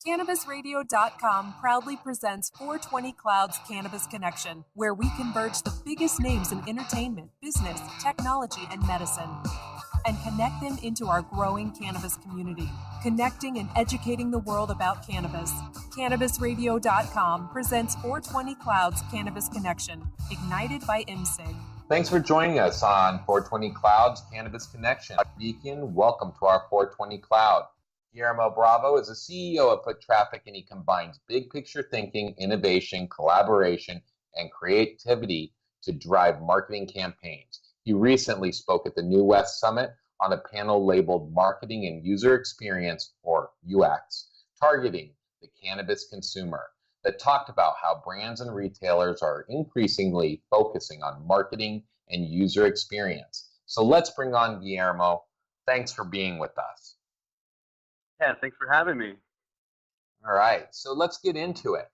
CannabisRadio.com proudly presents 420 Clouds Cannabis Connection, where we converge the biggest names in entertainment, business, technology, and medicine, and connect them into our growing cannabis community, connecting and educating the world about cannabis. CannabisRadio.com presents 420 Clouds Cannabis Connection, ignited by MSIG. Thanks for joining us on 420 Clouds Cannabis Connection. Beacon, welcome to our 420 Cloud. Guillermo Bravo is the CEO of Foottraffik, and he combines big picture thinking, innovation, collaboration, and creativity to drive marketing campaigns. He recently spoke at the New West Summit on a panel labeled Marketing and User Experience, or UX, targeting the cannabis consumer, that talked about how brands and retailers are increasingly focusing on marketing and user experience. So let's bring on Guillermo. Thanks for being with us. Yeah, thanks for having me. All right, so let's get into it.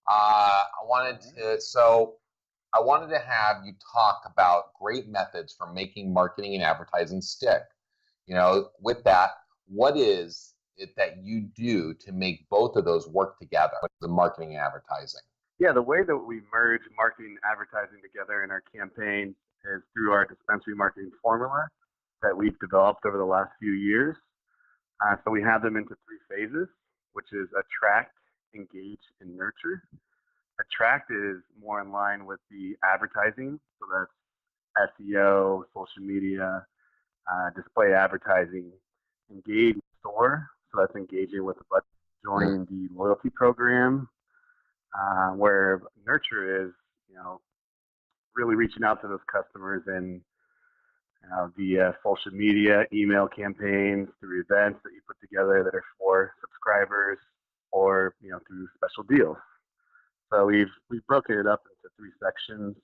I wanted to have you talk about great methods for making marketing and advertising stick. You know, with that, what is it that you do to make both of those work together, the marketing and advertising? Yeah, the way that we merge marketing and advertising together in our campaign is through our dispensary marketing formula that we've developed over the last few years. So we have them into three phases, which is attract, engage, and nurture. Attract is more in line with the advertising, so that's SEO, social media, display advertising. Engage store, so that's engaging with the budget, joining the loyalty program. Where nurture is, really reaching out to those customers and via social media, email campaigns, through events that you put together that are for subscribers, or through special deals. So we've broken it up into three sections.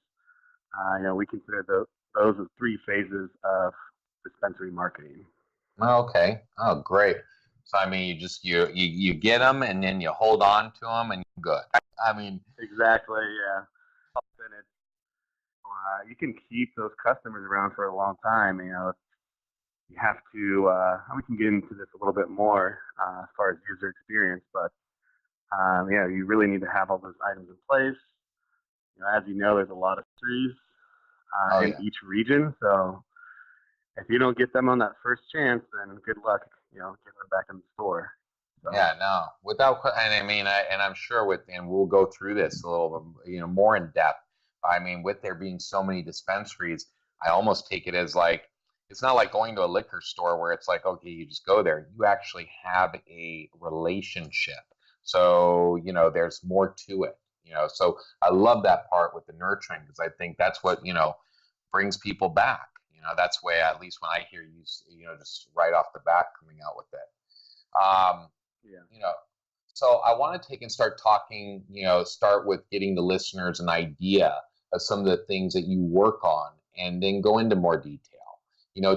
We consider those as three phases of dispensary marketing. Okay. Oh, great. So I mean, you get them and then you hold on to them and you're good. I mean, exactly. Yeah. You can keep those customers around for a long time. You have to. We can get into this a little bit more as far as user experience, but you really need to have all those items in place. As you know, there's a lot of trees in each region, so if you don't get them on that first chance, then good luck, getting them back in the store. So. Yeah, no, and I'm sure and we'll go through this a little bit, more in depth. I mean, with there being so many dispensaries, I almost take it as like, it's not like going to a liquor store where it's like, okay, you just go there. You actually have a relationship. So, there's more to it, So I love that part with the nurturing, because I think that's what, brings people back. That's way, at least when I hear you, just right off the bat coming out with it. So I want to take and start talking, start with getting the listeners an idea of some of the things that you work on, and then go into more detail.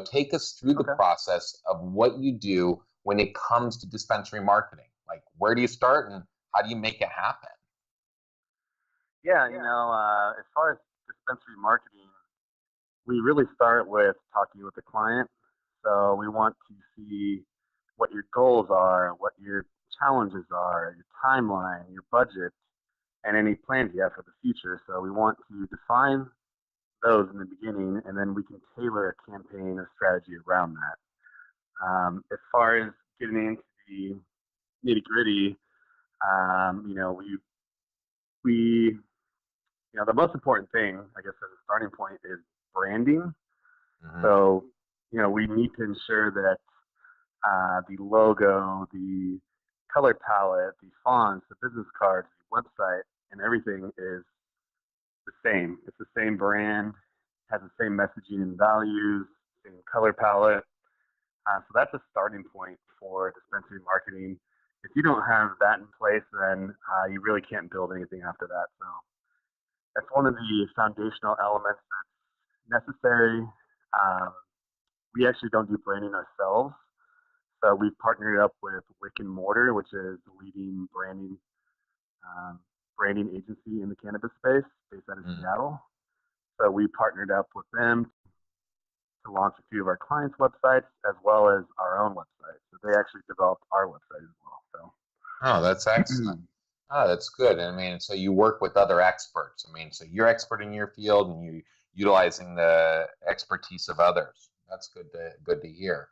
Take us through the process of what you do when it comes to dispensary marketing. Like, where do you start and how do you make it happen? Yeah, as far as dispensary marketing, we really start with talking with the client. So we want to see what your goals are, what your challenges are, your timeline, your budget, and any plans you have for the future. So we want to define those in the beginning, and then we can tailor a campaign or strategy around that. As far as getting into the nitty gritty, the most important thing, I guess, as a starting point is branding. Mm-hmm. So, we need to ensure that the logo, the color palette, the fonts, the business cards, the website, and everything is the same. It's the same brand, has the same messaging and values, same color palette. So that's a starting point for dispensary marketing. If you don't have that in place, then you really can't build anything after that. So that's one of the foundational elements that's necessary. We actually don't do branding ourselves. So we've partnered up with Wick and Mortar, which is the leading branding agency in the cannabis space based out of Seattle. So we partnered up with them to launch a few of our clients' websites as well as our own website. So they actually developed our website as well. So Oh, that's excellent. Oh, that's good. I mean, so you work with other experts. I mean, so you're expert in your field and you utilizing the expertise of others. That's good to hear.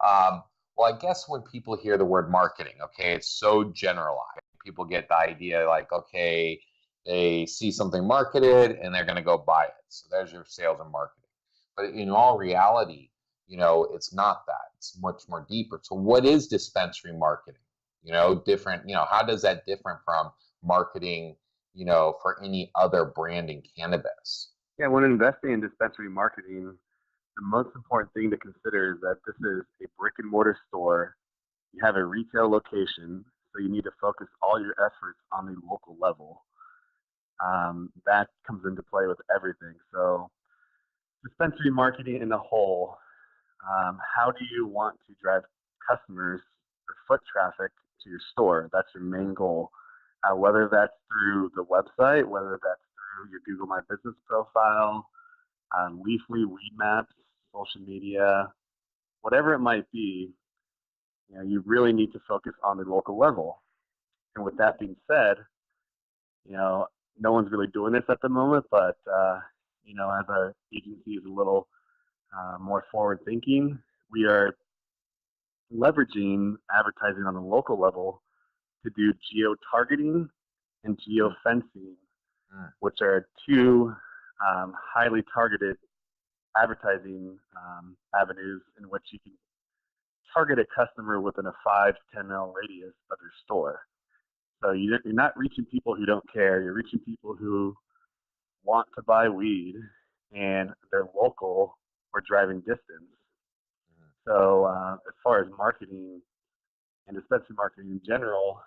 Um, well, I guess when people hear the word marketing, okay, it's so generalized. People get the idea like, okay, they see something marketed and they're going to go buy it. So there's your sales and marketing. But in all reality, it's not that. It's much more deeper. So what is dispensary marketing? Different, how does that different from marketing, for any other brand in cannabis? Yeah, when investing in dispensary marketing, the most important thing to consider is that this is a brick and mortar store. You have a retail location, so you need to focus all your efforts on the local level. That comes into play with everything. So, dispensary marketing in the whole, how do you want to drive customers or foot traffic to your store? That's your main goal. Whether that's through the website, whether that's through your Google My Business profile, Leafly, Weed Maps, social media, whatever it might be, you really need to focus on the local level. And with that being said, no one's really doing this at the moment, but as our agency is a little more forward thinking, we are leveraging advertising on the local level to do geo targeting and geo fencing, which are two highly targeted advertising avenues in which you can target a customer within a 5 to 10 mile radius of your store. So you're not reaching people who don't care. You're reaching people who want to buy weed and they're local or driving distance. So as far as marketing and dispensary marketing in general,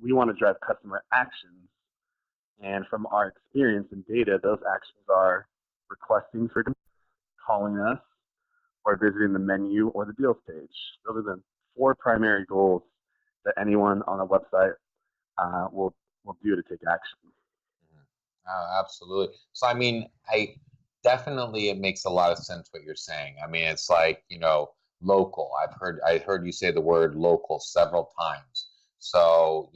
we want to drive customer actions. And from our experience and data, those actions are requesting for calling us or visiting the menu or the deals page. Those are the 4 primary goals that anyone on a website will do to take action. Oh, absolutely. So, I mean, it makes a lot of sense what you're saying. I mean, it's like, local. I heard you say the word local several times. So,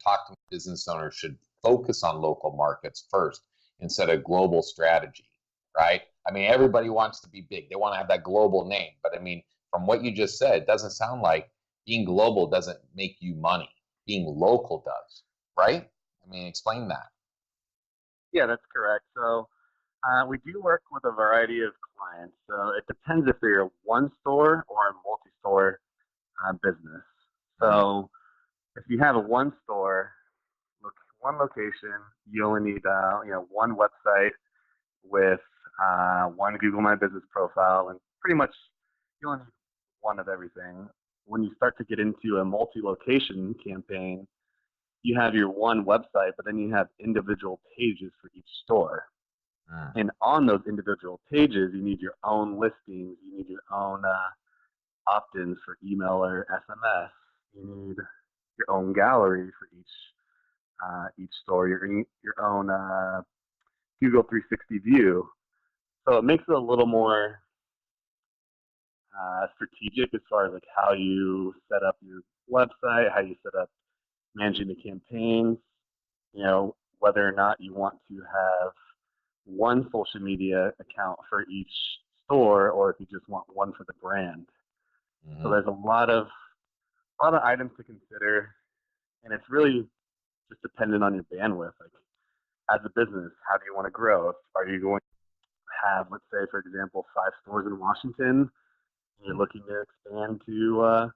talk to business owners should focus on local markets first instead of global strategy, right? I mean, everybody wants to be big. They want to have that global name. But I mean, from what you just said, it doesn't sound like being global doesn't make you money. Being local does, right? I mean, explain that. Yeah, that's correct. So we do work with a variety of clients. So it depends if they're a one store or a multi-store business. So if you have a one store, one location, you only need one website with one Google My Business profile, and pretty much you only need one of everything. When you start to get into a multi-location campaign, you have your one website, but then you have individual pages for each store. And on those individual pages, you need your own listings, you need your own opt-ins for email or SMS. You need your own gallery for each store, your own Google 360 view. So it makes it a little more strategic as far as like how you set up your website, how you set up managing the campaigns, whether or not you want to have one social media account for each store or if you just want one for the brand. So there's a lot of items to consider, and it's really just dependent on your bandwidth. Like as a business, how do you want to grow? Are you going to have, let's say, for example, 5 stores in Washington? You're looking to expand to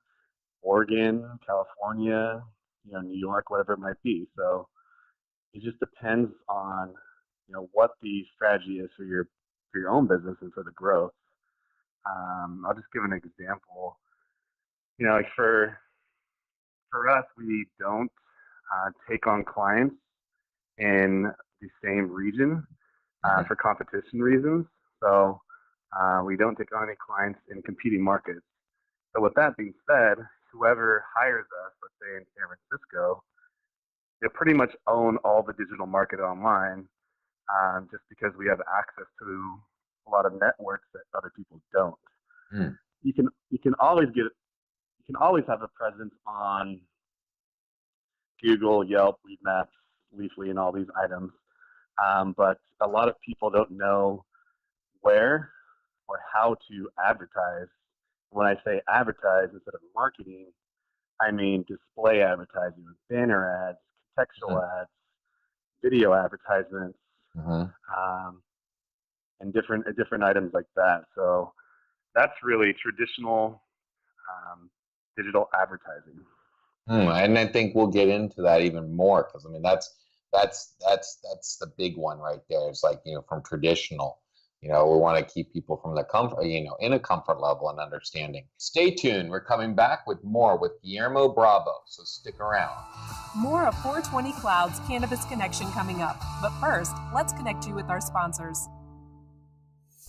Oregon, California, New York, whatever it might be. So it just depends on what the strategy is for your own business and for the growth. I'll just give an example. Like for us, we don't take on clients in the same region for competition reasons. So we don't take on any clients in competing markets. So with that being said, whoever hires us, let's say in San Francisco, they pretty much own all the digital market online, just because we have access to a lot of networks that other people don't. You can always can always have a presence on Google, Yelp, Weed Maps, Leafly, and all these items. But a lot of people don't know where or how to advertise. When I say advertise instead of marketing, I mean display advertising with banner ads, contextual ads, video advertisements, and different items like that. So that's really traditional digital advertising. And I think we'll get into that even more, because I mean that's the big one right there. It's like, from traditional. We want to keep people from the comfort, in a comfort level and understanding. Stay tuned. We're coming back with more with Guillermo Bravo, so stick around. More of 420 Clouds Cannabis Connection coming up. But first, let's connect you with our sponsors.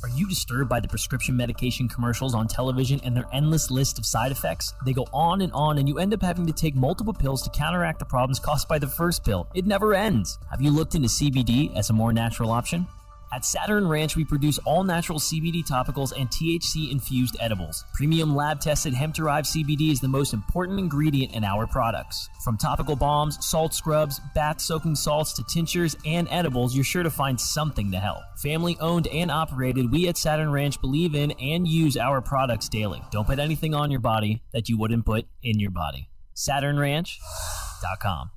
Are you disturbed by the prescription medication commercials on television and their endless list of side effects? They go on, and you end up having to take multiple pills to counteract the problems caused by the first pill. It never ends. Have you looked into CBD as a more natural option? At Saturn Ranch, we produce all-natural CBD topicals and THC-infused edibles. Premium lab-tested hemp-derived CBD is the most important ingredient in our products. From topical balms, salt scrubs, bath-soaking salts to tinctures and edibles, you're sure to find something to help. Family-owned and operated, we at Saturn Ranch believe in and use our products daily. Don't put anything on your body that you wouldn't put in your body. SaturnRanch.com.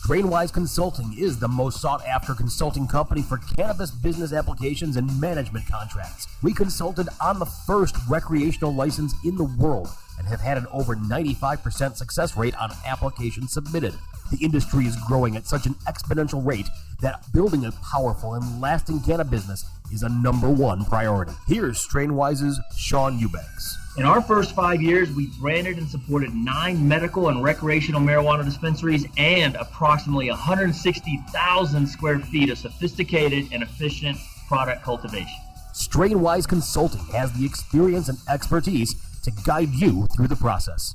Strainwise Consulting is the most sought-after consulting company for cannabis business applications and management contracts. We consulted on the first recreational license in the world and have had an over 95% success rate on applications submitted. The industry is growing at such an exponential rate that building a powerful and lasting cannabis business is a #1 priority. Here's Strainwise's Sean Eubanks. In our first 5 years, we branded and supported 9 medical and recreational marijuana dispensaries and approximately 160,000 square feet of sophisticated and efficient product cultivation. Strainwise Consulting has the experience and expertise to guide you through the process.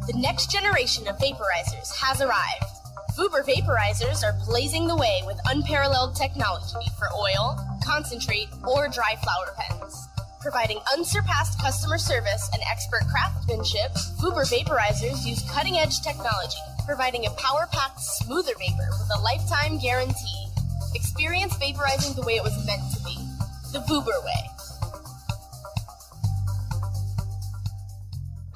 The next generation of vaporizers has arrived. Vuber vaporizers are blazing the way with unparalleled technology for oil, concentrate, or dry flower pens. Providing unsurpassed customer service and expert craftsmanship, Vuber vaporizers use cutting-edge technology, providing a power-packed, smoother vapor with a lifetime guarantee. Experience vaporizing the way it was meant to be, the Vuber way.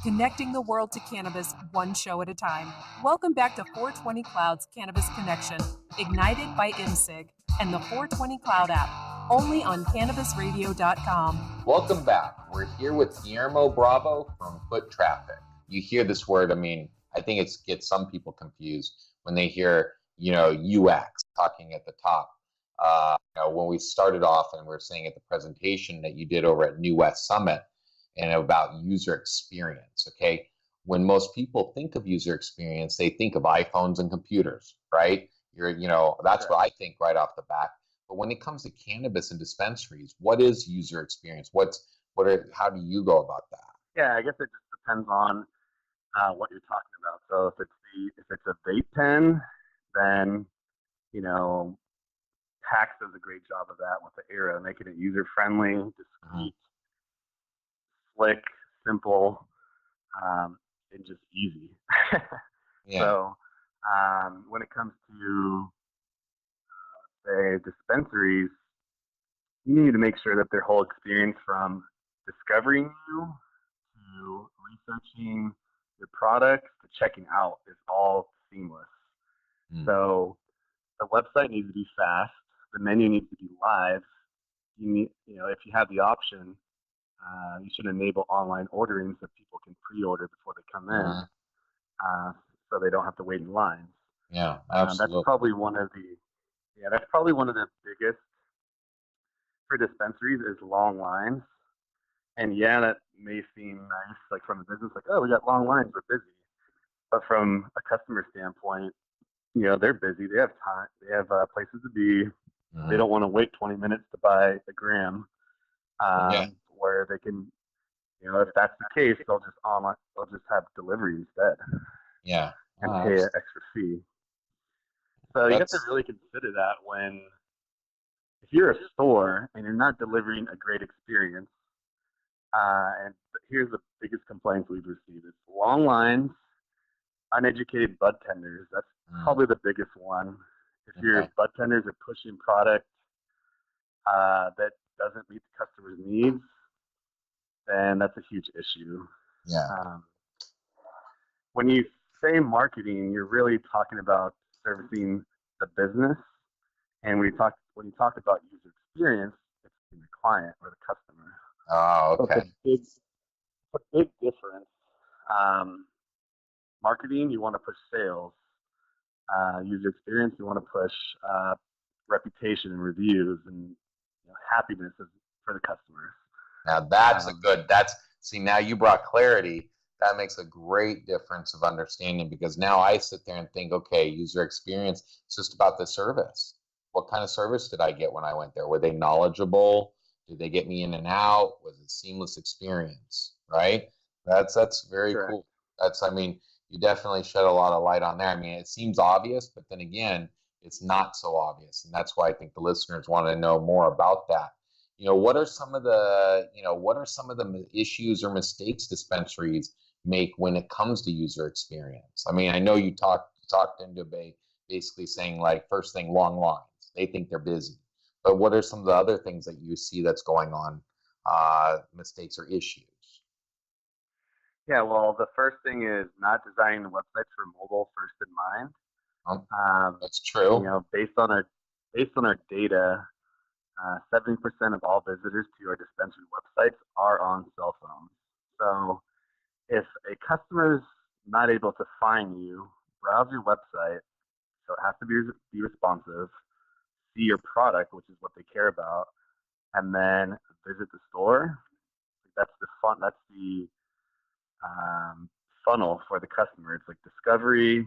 Connecting the world to cannabis one show at a time. Welcome back to 420 Clouds Cannabis Connection, ignited by IMSIG and the 420 Cloud app, only on cannabisradio.com. Welcome back. We're here with Guillermo Bravo from Foottraffik. You hear this word, I think it gets some people confused when they hear, UX talking at the top. When we started off and we were saying at the presentation that you did over at New West Summit, and about user experience, okay? When most people think of user experience, they think of iPhones and computers, right? That's what I think right off the bat. But when it comes to cannabis and dispensaries, what is user experience? How do you go about that? Yeah, I guess it just depends on what you're talking about. So if it's a vape pen, then Pax does a great job of that with the Era, making it user friendly, discreet, slick, simple, and just easy. Yeah. So when it comes to say dispensaries, you need to make sure that their whole experience from discovering you to researching your products to checking out is all seamless. So the website needs to be fast. The menu needs to be live. You need, if you have the option, you should enable online ordering so people can pre-order before they come in, so they don't have to wait in lines. Yeah, absolutely. That's probably one of the biggest for dispensaries is long lines. And yeah, that may seem nice, like from a business, like, oh, we got long lines, we're busy. But from a customer standpoint, they're busy. They have time. They have places to be. They don't want to wait 20 minutes to buy a gram. Where they can, if that's the case, they'll just have delivery instead. Yeah. And pay an extra fee. So you have to really consider that if you're a store and you're not delivering a great experience, and here's the biggest complaints we've received. It's long lines, uneducated bud tenders. That's probably the biggest one. If your bud tenders are pushing product that doesn't meet the customer's needs, then that's a huge issue. Yeah. When you say marketing, you're really talking about servicing the business. And when you talk about user experience, it's the client or the customer. Oh, okay. So it's a big difference. Marketing, you want to push sales. User experience, you want to push reputation and reviews and happiness for the customers. Now that's now you brought clarity. That makes a great difference of understanding, because now I sit there and think, okay, user experience, it's just about the service. What kind of service did I get when I went there? Were they knowledgeable? Did they get me in and out? Was it a seamless experience? Right? That's very cool. You definitely shed a lot of light on there. I mean, it seems obvious, but then again, it's not so obvious. And that's why I think the listeners want to know more about that. What are some of the issues or mistakes dispensaries make when it comes to user experience? I mean, I know you talked into basically saying, like, first thing, long lines. They think they're busy. But what are some of the other things that you see that's going on, mistakes or issues? Yeah, well, the first thing is not designing the websites for mobile first in mind. That's true. Based on our data, 70% of all visitors to our dispensary websites are on cell phones. So if a customer's not able to find you, browse your website, so it has to be responsive, see your product, which is what they care about, and then visit the store. That's the funnel for the customer. It's like discovery,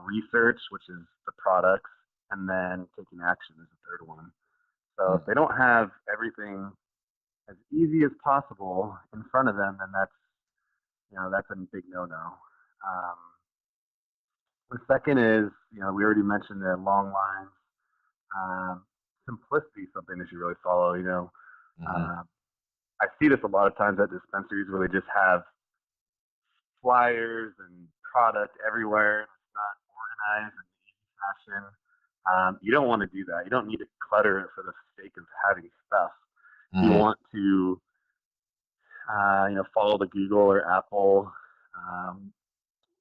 research, which is the products, and then taking action is the third one. So if they don't have everything as easy as possible in front of them, then that's a big no-no. The second is, we already mentioned the long lines. Simplicity is something that you really follow. I see this a lot of times at dispensaries where they just have flyers and product everywhere. It's not organized in an easy fashion. You don't want to do that. You don't need to clutter it for the sake of having stuff. You want to, follow the Google or Apple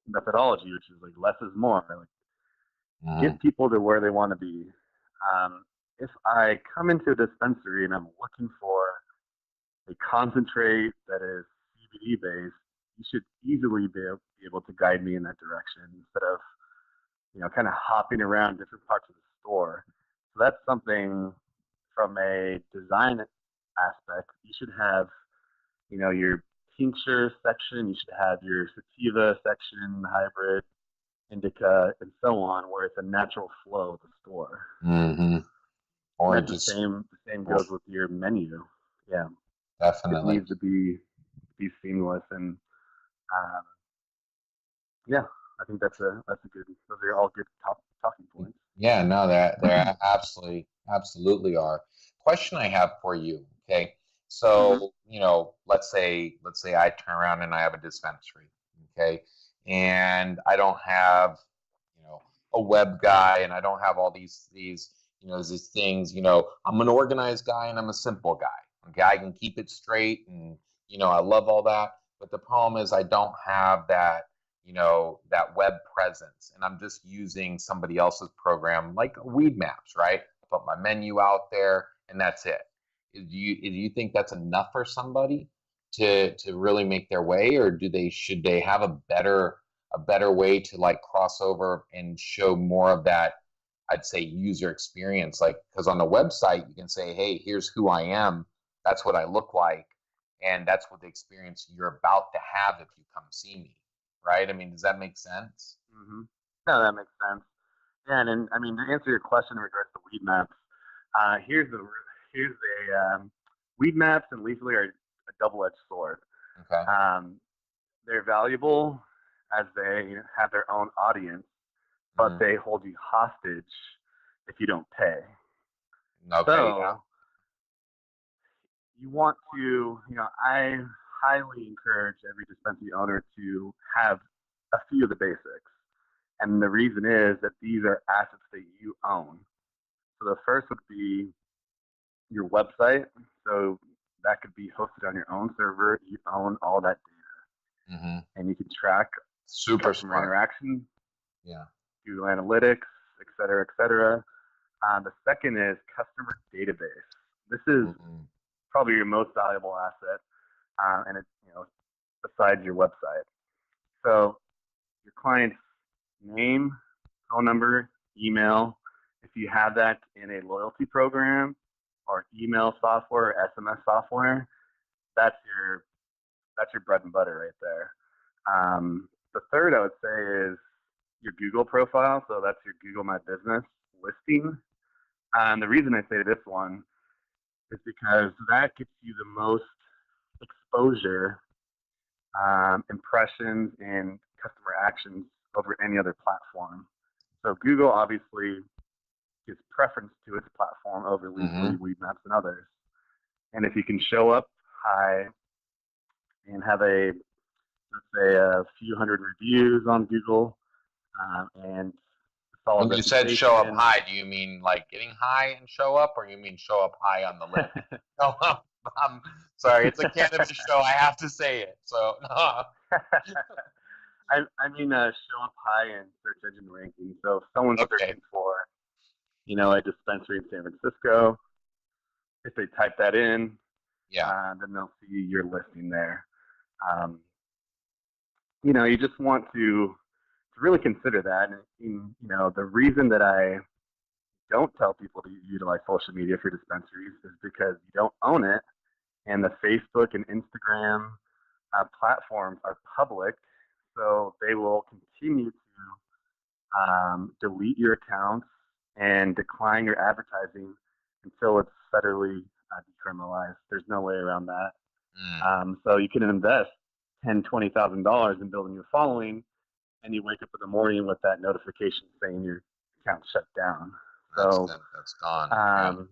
methodology, which is like less is more. Get people to where they want to be. If I come into a dispensary and I'm looking for a concentrate that is CBD based, you should easily be able to guide me in that direction instead of kind of hopping around different parts of the store. So that's something from a design aspect. You should have, your tincture section, you should have your sativa section, hybrid, indica, and so on, where it's a natural flow of the store. Or the same goes with your menu. Yeah, definitely. It needs to be seamless, and I think that's a good. Those are all good talking points. Yeah, no, they're absolutely are. Question I have for you, okay? So, let's say I turn around and I have a dispensary, okay? And I don't have, a web guy, and I don't have all these things, I'm an organized guy and I'm a simple guy. Okay, I can keep it straight, and I love all that. But the problem is I don't have that, that web presence, and I'm just using somebody else's program like Weed Maps, right? I put my menu out there, and that's it. Do you think that's enough for somebody to really make their way, or should they have a better way to like cross over and show more of that, I'd say, user experience? Like, because on the website you can say, hey, here's who I am, that's what I look like, and that's what the experience you're about to have if you come see me, right? I mean, does that make sense? No, that makes sense. Yeah, and I mean, to answer your question in regards to Weed Maps, here's a Weed Maps and Leafly are a double-edged sword. Okay. They're valuable as they have their own audience, but they hold you hostage if you don't pay. Okay. So you want to, I highly encourage every dispensary owner to have a few of the basics. And the reason is that these are assets that you own. So the first would be your website. So that could be hosted on your own server. You own all that data. Mm-hmm. And you can track Super customer smart. interaction, Yeah. Google Analytics, et cetera, et cetera. The second is customer database. This is probably your most valuable asset, and it's, besides your website. So your client's name, phone number, email. If you have that in a loyalty program or email software, or SMS software, that's your bread and butter right there. The third I would say is your Google profile. So that's your Google My Business listing. And the reason I say this one is because that gets you the most exposure, impressions, and customer actions over any other platform. So Google obviously gives preference to its platform over Leafly, Weedmaps, and others. And if you can show up high and have let's say a few hundred reviews on Google, and solid when you said show up high, do you mean like getting high and show up, or you mean show up high on the list? No, I'm sorry, it's a cannabis show. I have to say it. So no. I mean show up high in search engine ranking. So if someone's searching for, a dispensary in San Francisco, if they type that in, then they'll see your listing there. You just want to really consider that. And, the reason that I don't tell people to utilize social media for dispensaries is because you don't own it, and the Facebook and Instagram platforms are public, so they will continue to delete your accounts and decline your advertising until it's federally decriminalized. There's no way around that. So you can invest $10,000, $20,000 in building your following, and you wake up in the morning with that notification saying your account's shut down. So that's gone.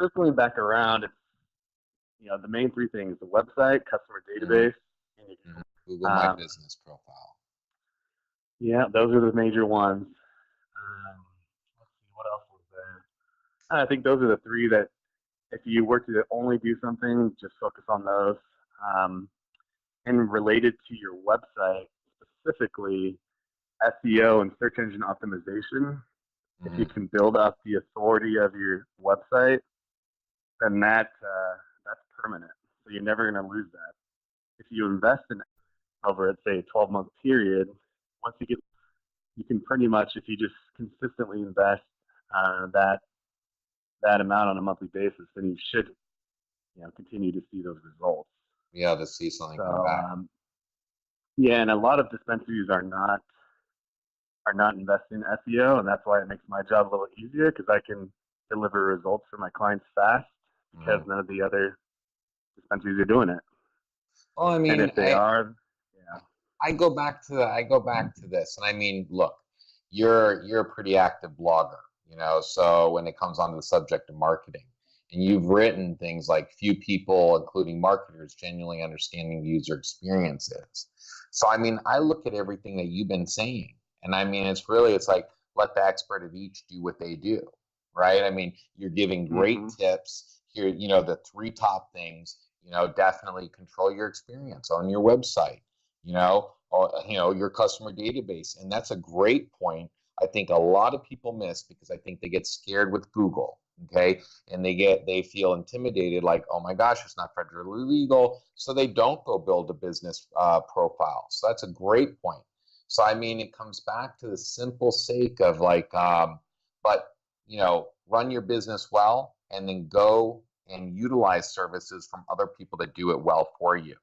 Circling back around, it's the main three things: the website, customer database, and your Google My Business profile. Yeah, those are the major ones. Let's see, what else was there? I think those are the three that, if you were to only do something, just focus on those. And related to your website, specifically SEO and search engine optimization, if you can build up the authority of your website, then that's permanent. So you're never going to lose that. If you invest in it over, let's say, a 12-month period, once you can pretty much, if you just consistently invest that amount on a monthly basis, then you should continue to see those results. Yeah, to see something come back. Yeah, and a lot of dispensaries are not investing in SEO, and that's why it makes my job a little easier, because I can deliver results for my clients fast, because none of the other dispensaries are doing it. Well, I mean, and if they are, I go back to this, and I mean, look, you're a pretty active blogger, so when it comes on to the subject of marketing, and you've written things like few people, including marketers, genuinely understanding the user experiences. So, I mean, I look at everything that you've been saying, and I mean, it's like, let the expert of each do what they do, right? I mean, you're giving great tips here, the three top things, definitely control your experience on your website, your customer database. And that's a great point. I think a lot of people miss, because I think they get scared with Google. Okay. And they feel intimidated, like, oh my gosh, it's not federally legal. So they don't go build a business profile. So that's a great point. So, I mean, it comes back to the simple sake of like, run your business well, and then go and utilize services from other people that do it well for you.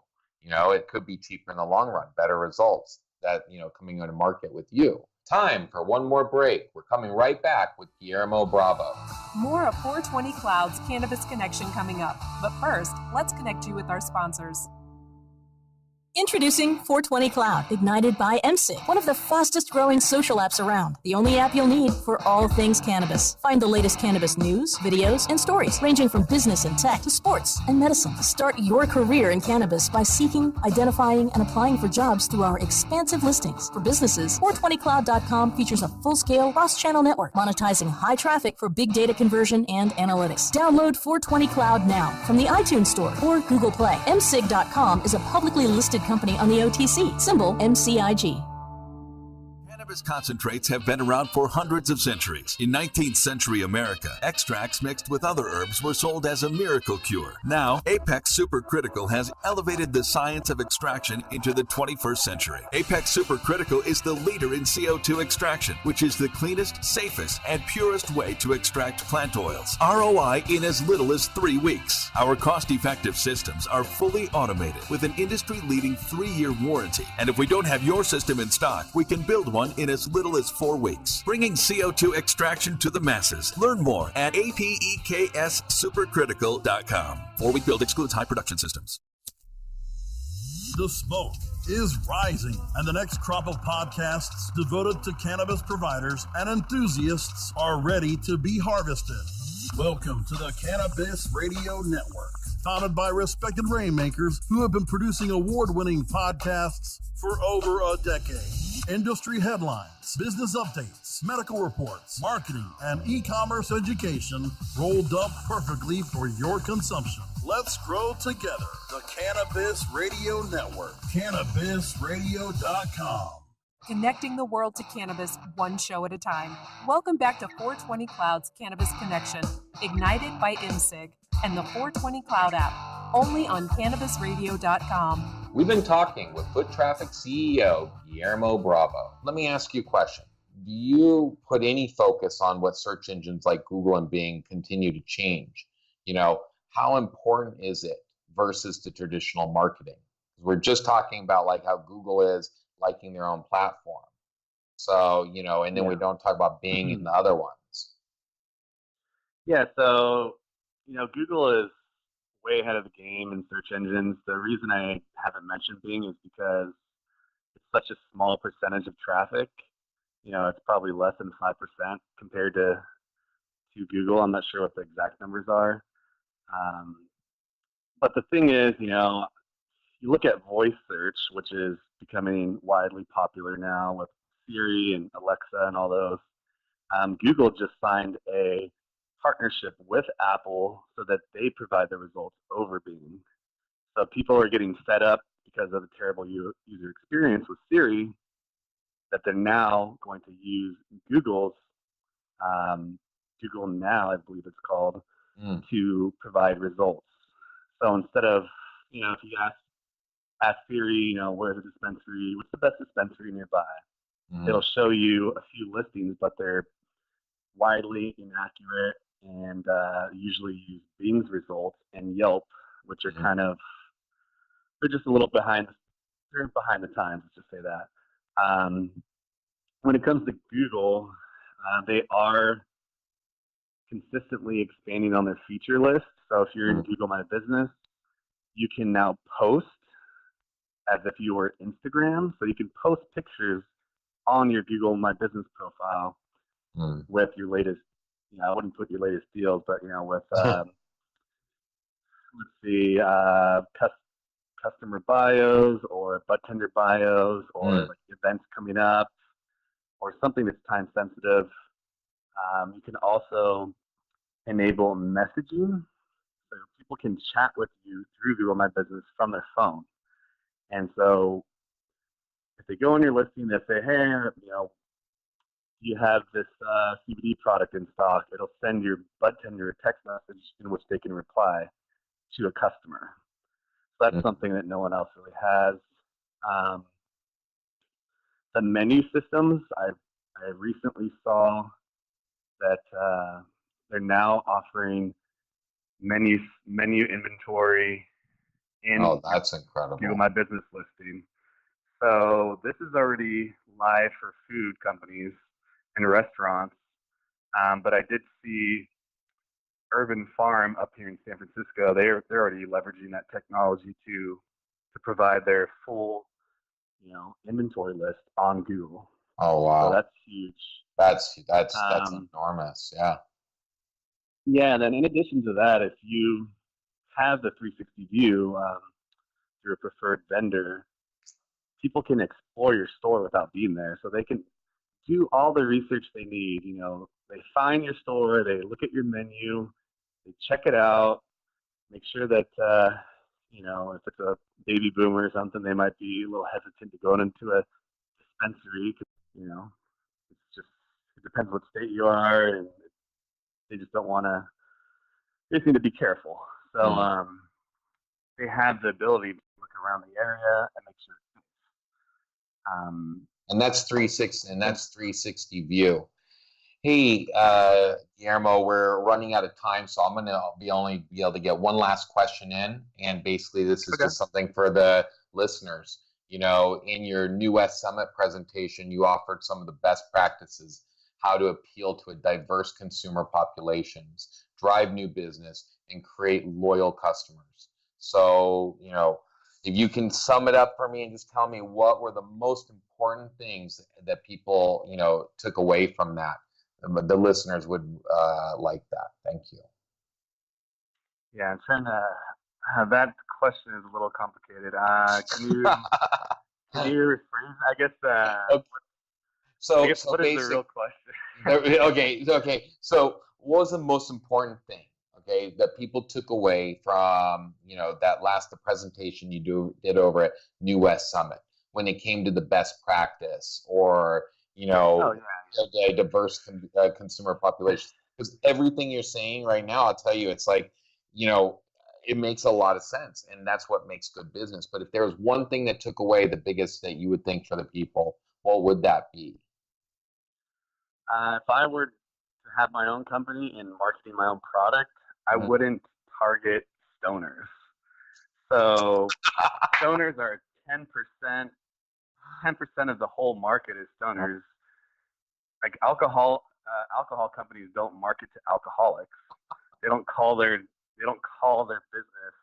It could be cheaper in the long run, better results that, coming on a market with you. Time for one more break. We're coming right back with Guillermo Bravo. More of 420 Clouds Cannabis Connection coming up. But first, let's connect you with our sponsors. Introducing 420 Cloud, ignited by MSIG, one of the fastest growing social apps around. The only app you'll need for all things cannabis. Find the latest cannabis news, videos, and stories, ranging from business and tech to sports and medicine. Start your career in cannabis by seeking, identifying, and applying for jobs through our expansive listings. For businesses, 420cloud.com features a full-scale cross-channel network, monetizing high traffic for big data conversion and analytics. Download 420 Cloud now from the iTunes Store or Google Play. MSIG.com is a publicly listed company on the OTC, symbol MCIG. Cannabis concentrates have been around for hundreds of centuries. In 19th century America, extracts mixed with other herbs were sold as a miracle cure. Now, Apex Supercritical has elevated the science of extraction into the 21st century. Apex Supercritical is the leader in CO2 extraction, which is the cleanest, safest, and purest way to extract plant oils. ROI in as little as 3 weeks. Our cost-effective systems are fully automated with an industry-leading 3-year warranty. And if we don't have your system in stock, we can build one in as little as 4 weeks, bringing CO2 extraction to the masses. Learn more at apexsupercritical.com. 4-week build excludes high production systems. The smoke is rising, and the next crop of podcasts devoted to cannabis providers and enthusiasts are ready to be harvested. Welcome to the Cannabis Radio Network, founded by respected rainmakers who have been producing award-winning podcasts for over a decade. Industry headlines, business updates, medical reports, marketing, and e-commerce education rolled up perfectly for your consumption. Let's grow together. The Cannabis Radio Network. CannabisRadio.com. Connecting the world to cannabis one show at a time. Welcome back to 420 Clouds Cannabis Connection, ignited by MSIG and the 420 Cloud app, only on CannabisRadio.com. We've been talking with Foottraffik CEO Guillermo Bravo. Let me ask you a question. Do you put any focus on what search engines like Google and Bing continue to change? How important is it versus the traditional marketing? We're just talking about like how Google is liking their own platform. So, and then we don't talk about Bing and the other ones. Yeah, so, Google is way ahead of the game in search engines. The reason I haven't mentioned Bing is because it's such a small percentage of traffic. It's probably less than 5% compared to Google. I'm not sure what the exact numbers are. But the thing is, you look at voice search, which is becoming widely popular now with Siri and Alexa and all those. Google just signed a partnership with Apple so that they provide the results over Bing. So people are getting fed up because of the terrible user experience with Siri that they're now going to use Google's Google Now, I believe it's called, to provide results. So instead of, if you ask Siri, where's the dispensary, what's the best dispensary nearby? It'll show you a few listings, but they're widely inaccurate and usually use Bing's results and Yelp, which are they're just a little behind the times, let's just say that. When it comes to Google, they are consistently expanding on their feature list. So if you're in Google My Business, you can now post as if you were Instagram. So you can post pictures on your Google My Business profile with your latest, I wouldn't put your latest deals, but, with, customer bios or budtender bios or like events coming up or something that's time sensitive. You can also enable messaging, so people can chat with you through Google My Business from their phone. And so if they go on your listing, they say, hey, you have this CBD product in stock, it'll send your budtender a text message in which they can reply to a customer. So that's something that no one else really has. The menu systems, I recently saw that they're now offering menu inventory in that's incredible. Google My Business listing. So this is already live for food companies and restaurants. But I did see Urban Farm up here in San Francisco. They're already leveraging that technology to to provide their full, inventory list on Google. Oh wow, so that's huge. That's enormous. Yeah. Yeah, and then in addition to that, if you have the 360 view through a preferred vendor, people can explore your store without being there. So they can do all the research they need. They find your store, they look at your menu, they check it out, make sure that, if it's a baby boomer or something, they might be a little hesitant to go into a dispensary because, it depends what state you are, and they just don't want to, they just need to be careful. So they have the ability to look around the area and make sure it's safe. And that's 360, and that's 360 view. Hey, Guillermo, we're running out of time, so I'm going to only be able to get one last question in, and basically this is just something for the listeners. In your New West Summit presentation, you offered some of the best practices, how to appeal to a diverse consumer populations, drive new business, and create loyal customers. So, if you can sum it up for me and just tell me what were the most important things that people, took away from that. The listeners would like that. Thank you. Yeah, I'm trying to. That question is a little complicated. Can you rephrase? I guess. Okay. So what is the real question? Okay. So, what was the most important thing? Okay, that people took away from the presentation you did over at New West Summit when it came to the best practice or a diverse consumer population? Because everything you're saying right now, I'll tell you, it's like it makes a lot of sense, and that's what makes good business. But if there was one thing that took away the biggest that you would think for the people, what would that be? If I were to have my own company and marketing my own product, I wouldn't target stoners. So stoners are 10%. 10% of the whole market is stoners. Like alcohol companies don't market to alcoholics. They don't call their business.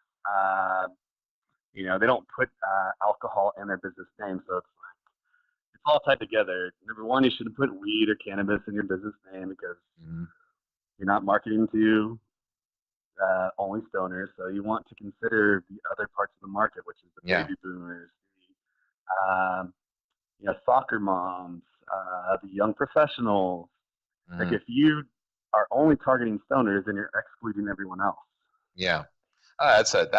They don't put alcohol in their business name. So it's all tied together. Number one, you shouldn't put weed or cannabis in your business name because you're not marketing to only stoners. So you want to consider the other parts of the market, which is the baby boomers, soccer moms, the young professionals. Like if you are only targeting stoners, then you're excluding everyone else. Yeah, that's an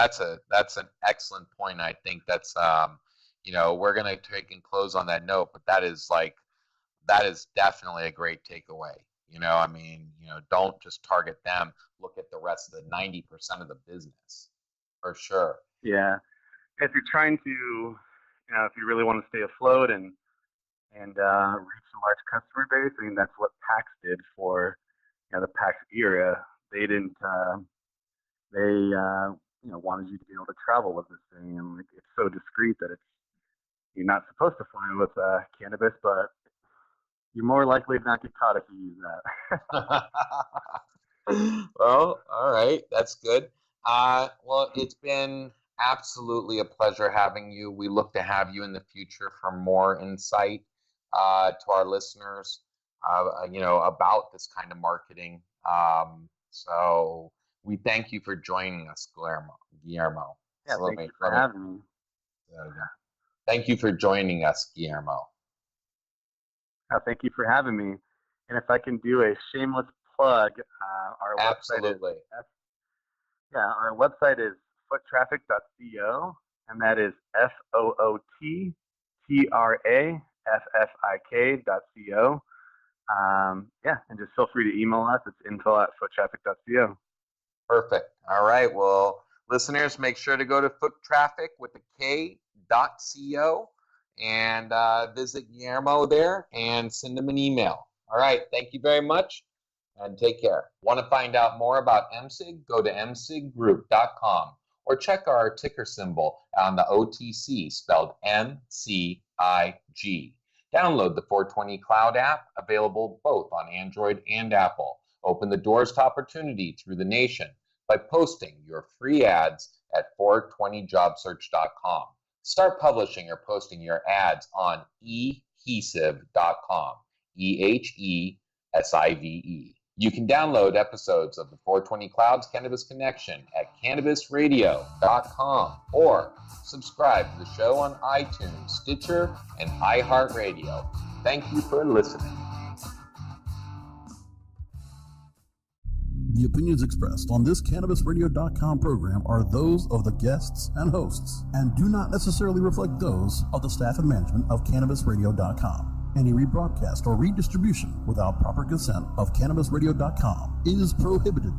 excellent point. I think that's we're gonna take and close on that note, but that is definitely a great takeaway. Don't just target them. Look at the rest of the 90% of the business, for sure. Yeah, if you're trying to, if you really want to stay afloat and reach a large customer base, I mean that's what PAX did for the PAX era. They didn't. They wanted you to be able to travel with this thing, and it's so discreet that you're not supposed to fly with cannabis, but you're more likely to not get caught if you use that. Well, all right, that's good. Well, it's been absolutely a pleasure having you. We look to have you in the future for more insight to our listeners, about this kind of marketing. So we thank you for joining us, Guillermo. Yeah, thank you for having me. Thank you for joining us, Guillermo. Thank you for having me. And if I can do a shameless plug, our Absolutely. our website is foottraffik.co, and that is FOOTTRAFFIK.co. And just feel free to email us. It's info@foottraffik.co. Perfect. All right. Well, listeners, make sure to go to Foottraffik with a K.co and visit Guillermo there and send him an email. All right. Thank you very much and take care. Want to find out more about MSIG? Go to msiggroup.com or check our ticker symbol on the OTC spelled MCIG. Download the 420 Cloud app, available both on Android and Apple. Open the doors to opportunity through the nation by posting your free ads at 420jobsearch.com. Start publishing or posting your ads on ehesive.com, EHESIVE. You can download episodes of the 420 Clouds Cannabis Connection at cannabisradio.com or subscribe to the show on iTunes, Stitcher, and iHeartRadio. Thank you for listening. The opinions expressed on this CannabisRadio.com program are those of the guests and hosts and do not necessarily reflect those of the staff and management of CannabisRadio.com. Any rebroadcast or redistribution without proper consent of CannabisRadio.com is prohibited.